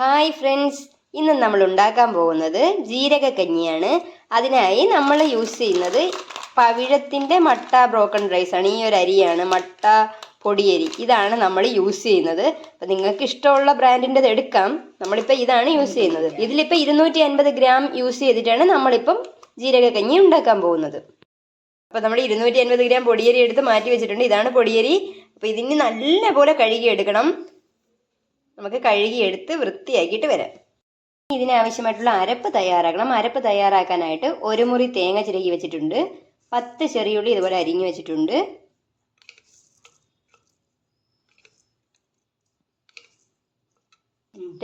Hi friends, ഇന്ന് നമ്മൾ ഉണ്ടാക്കാൻ പോകുന്നത് ജീരകക്കഞ്ഞിയാണ്. അതിനായി നമ്മൾ യൂസ് ചെയ്യുന്നത് പവിഴത്തിൻ്റെ മട്ട ബ്രോക്കൺ റൈസ് ആണ്. ഈ ഒരു അരിയാണ് മട്ട പൊടിയരി. ഇതാണ് നമ്മൾ യൂസ് ചെയ്യുന്നത്. അപ്പം നിങ്ങൾക്ക് ഇഷ്ടമുള്ള ബ്രാൻഡിൻ്റെത് എടുക്കാം. നമ്മളിപ്പോൾ ഇതാണ് യൂസ് ചെയ്യുന്നത്. ഇതിലിപ്പോൾ 250 ഗ്രാം യൂസ് ചെയ്തിട്ടാണ് നമ്മളിപ്പം ജീരകക്കഞ്ഞി ഉണ്ടാക്കാൻ പോകുന്നത്. അപ്പോൾ നമ്മൾ 250 ഗ്രാം പൊടിയരി എടുത്ത് മാറ്റി വെച്ചിട്ടുണ്ട്. ഇതാണ് പൊടിയരി. അപ്പോൾ ഇതിന് നല്ലപോലെ കഴുകിയെടുക്കണം. നമുക്ക് കഴുകിയെടുത്ത് വൃത്തിയാക്കിയിട്ട് വരാം. ഇതിനാവശ്യമായിട്ടുള്ള അരപ്പ് തയ്യാറാക്കണം. അരപ്പ് തയ്യാറാക്കാനായിട്ട് 1 മുറി തേങ്ങ ചിരകി വെച്ചിട്ടുണ്ട്. 10 ചെറിയുള്ളി ഇതുപോലെ അരിഞ്ഞു വെച്ചിട്ടുണ്ട്.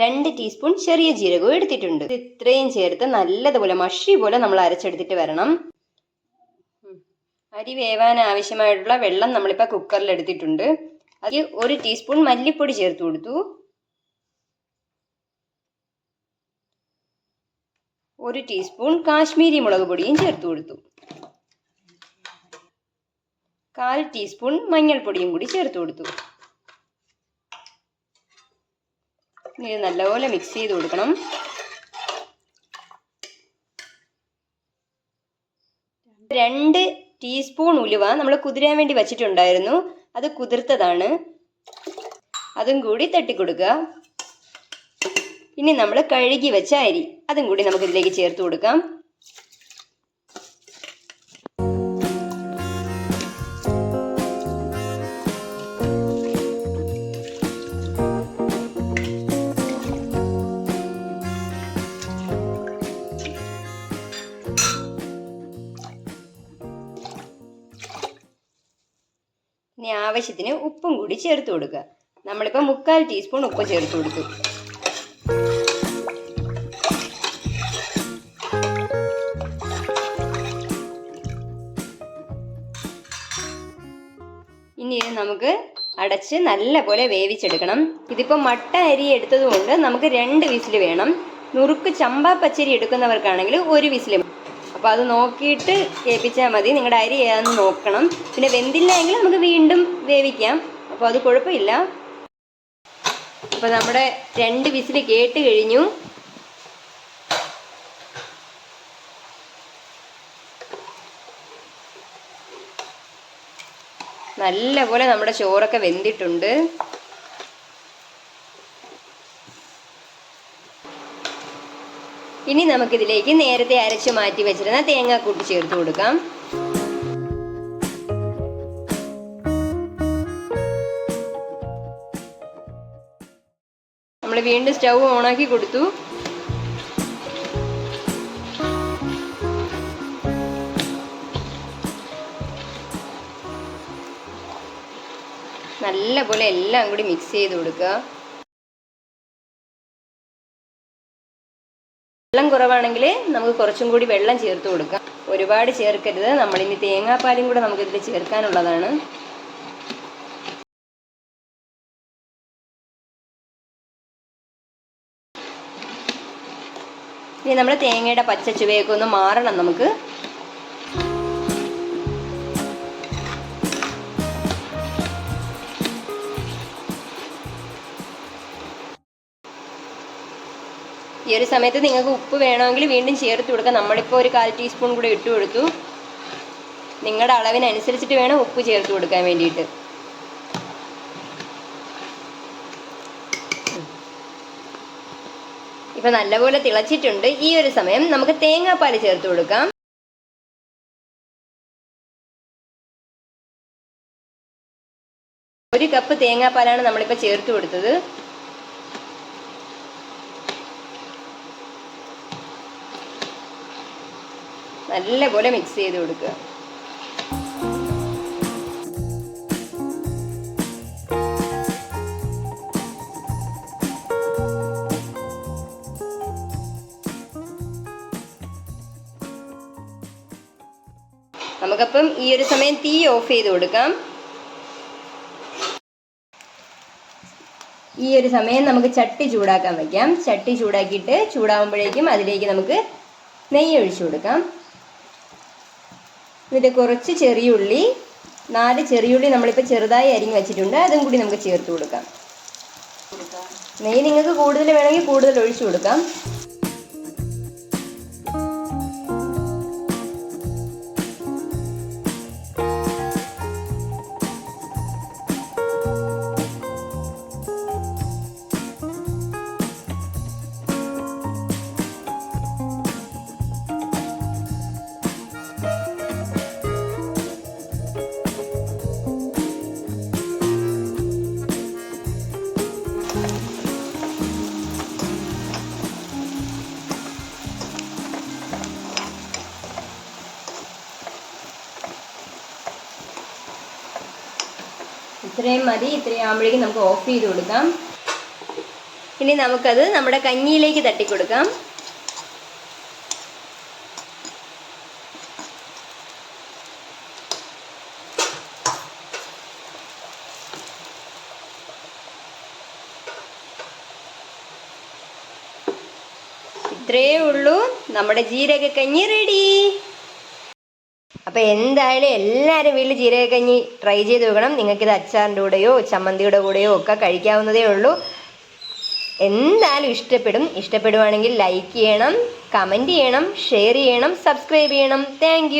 2 ടീസ്പൂൺ ചെറിയ ജീരകവും എടുത്തിട്ടുണ്ട്. ഇത്രയും ചേർത്ത് നല്ലതുപോലെ മഷി പോലെ നമ്മൾ അരച്ചെടുത്തിട്ട് വരണം. അരി വേവാൻ ആവശ്യമായിട്ടുള്ള വെള്ളം നമ്മളിപ്പോൾ കുക്കറിൽ എടുത്തിട്ടുണ്ട്. അതിൽ 1 ടീസ്പൂൺ മല്ലിപ്പൊടി ചേർത്ത് കൊടുത്തു. 1 ടീസ്പൂൺ കാശ്മീരി മുളക് പൊടിയും ചേർത്ത് കൊടുത്തു. 1/4 ടീസ്പൂൺ മഞ്ഞൾപ്പൊടിയും കൂടി ചേർത്ത് കൊടുത്തു. ഇത് നല്ലപോലെ മിക്സ് ചെയ്ത് കൊടുക്കണം. 2 ടീസ്പൂൺ ഉലുവ നമ്മൾ കുതിരാൻ വേണ്ടി വച്ചിട്ടുണ്ടായിരുന്നു. അത് കുതിർത്തതാണ്. അതും കൂടി തട്ടിക്കൊടുക്കുക. ഇനി നമ്മൾ കഴുകി വെച്ച അരി അതും കൂടി നമുക്ക് ഇതിലേക്ക് ചേർത്ത് കൊടുക്കാം. ഇനി ആവശ്യത്തിന് ഉപ്പും കൂടി ചേർത്ത് കൊടുക്കുക. നമ്മളിപ്പോൾ 1/4 ടീസ്പൂൺ ഉപ്പ് ചേർത്ത് കൊടുത്തു. ഇനി ഇത് നമുക്ക് അടച്ച് നല്ലപോലെ വേവിച്ചെടുക്കണം. ഇതിപ്പോൾ മട്ട അരി എടുത്തത് കൊണ്ട് നമുക്ക് 2 വിസിൽ വേണം. നുറുക്ക് ചമ്പാ പച്ചരി എടുക്കുന്നവർക്കാണെങ്കിൽ 1 വിസിൽ. അപ്പോൾ അത് നോക്കിയിട്ട് കേൾപ്പിച്ചാൽ മതി. നിങ്ങളുടെ അരി ഏതാണെന്ന് നോക്കണം. പിന്നെ വെന്തില്ല എങ്കിൽ നമുക്ക് വീണ്ടും വേവിക്കാം. അപ്പോൾ അത് കുഴപ്പമില്ല. അപ്പോൾ നമ്മുടെ 2 വിസിൽ കേട്ട് കഴിഞ്ഞു. നല്ലപോലെ നമ്മുടെ ചോറൊക്കെ വെന്തിട്ടുണ്ട്. ഇനി നമുക്കിതിലേക്ക് നേരത്തെ അരച്ച് മാറ്റി വെച്ചിരുന്ന തേങ്ങാക്കൂട്ട് ചേർത്ത് കൊടുക്കാം. നമ്മൾ വീണ്ടും സ്റ്റൗ ഓണാക്കി കൊടുത്തു. നല്ലപോലെ എല്ലാം കൂടി മിക്സ് ചെയ്ത് കൊടുക്കുക. വെള്ളം കുറവാണെങ്കിൽ നമുക്ക് കുറച്ചും കൂടി വെള്ളം ചേർത്ത് കൊടുക്കാം. ഒരുപാട് ചേർക്കരുത്. നമ്മളിനി തേങ്ങാപ്പാലും കൂടെ നമുക്കിതിൽ ചേർക്കാനുള്ളതാണ്. ഇനി നമ്മൾ തേങ്ങയുടെ പച്ച ചുവയൊക്കെ ഒന്ന് മാറണം നമുക്ക്. ഈ ഒരു സമയത്ത് നിങ്ങൾക്ക് ഉപ്പ് വേണമെങ്കിൽ വീണ്ടും ചേർത്ത് കൊടുക്കാം. നമ്മളിപ്പോൾ 1/4 ടീസ്പൂൺ കൂടെ ഇട്ട് കൊടുത്തു. നിങ്ങളുടെ അളവിനനുസരിച്ചിട്ട് വേണം ഉപ്പ് ചേർത്ത് കൊടുക്കാൻ വേണ്ടിയിട്ട്. ഇപ്പം നല്ലപോലെ തിളച്ചിട്ടുണ്ട്. ഈ ഒരു സമയം നമുക്ക് തേങ്ങാപ്പാൽ ചേർത്ത് കൊടുക്കാം. ഒരു കപ്പ് തേങ്ങാപ്പാലാണ് നമ്മളിപ്പോൾ ചേർത്ത് കൊടുത്തത്. നല്ലപോലെ മിക്സ് ചെയ്ത് കൊടുക്കുക. നമുക്കപ്പം ഈ ഒരു സമയം തീ ഓഫ് ചെയ്ത് കൊടുക്കാം. ഈ ഒരു സമയം നമുക്ക് ചട്ടി ചൂടാക്കാൻ വയ്ക്കാം. ചട്ടി ചൂടാക്കിയിട്ട് ചൂടാകുമ്പോഴേക്കും അതിലേക്ക് നമുക്ക് നെയ്യ് ഒഴിച്ചു കൊടുക്കാം. എന്നിട്ട് കുറച്ച് ചെറിയുള്ളി 4 ചെറിയുള്ളി നമ്മളിപ്പോൾ ചെറുതായി അരിഞ്ഞ് വെച്ചിട്ടുണ്ട്. അതും കൂടി നമുക്ക് ചേർത്ത് കൊടുക്കാം. നെയ്യ് നിങ്ങൾക്ക് കൂടുതൽ വേണമെങ്കിൽ കൂടുതൽ ഒഴിച്ചു കൊടുക്കാം. ഇത്രയും മതി. ഇത്രയും ആകുമ്പോഴേക്കും നമുക്ക് ഓഫ് ചെയ്ത് കൊടുക്കാം. ഇനി നമുക്കത് നമ്മുടെ കഞ്ഞിയിലേക്ക് തട്ടിക്കൊടുക്കാം. ഇത്രയേ ഉള്ളൂ, നമ്മുടെ ജീരകക്കഞ്ഞി റെഡി. അപ്പോൾ എന്തായാലും എല്ലാവരും വീട്ടിൽ ജീരകക്കഞ്ഞി ട്രൈ ചെയ്ത് നോക്കണം. നിങ്ങൾക്കിത് അച്ചാറിൻ്റെ കൂടെയോ ചമ്മന്തിയുടെ കൂടെയോ ഒക്കെ കഴിക്കാവുന്നതേ ഉള്ളൂ. എന്തായാലും ഇഷ്ടപ്പെടും. ഇഷ്ടപ്പെടുവാണെങ്കിൽ ലൈക്ക് ചെയ്യണം, കമൻറ്റ് ചെയ്യണം, ഷെയർ ചെയ്യണം, സബ്സ്ക്രൈബ് ചെയ്യണം. താങ്ക്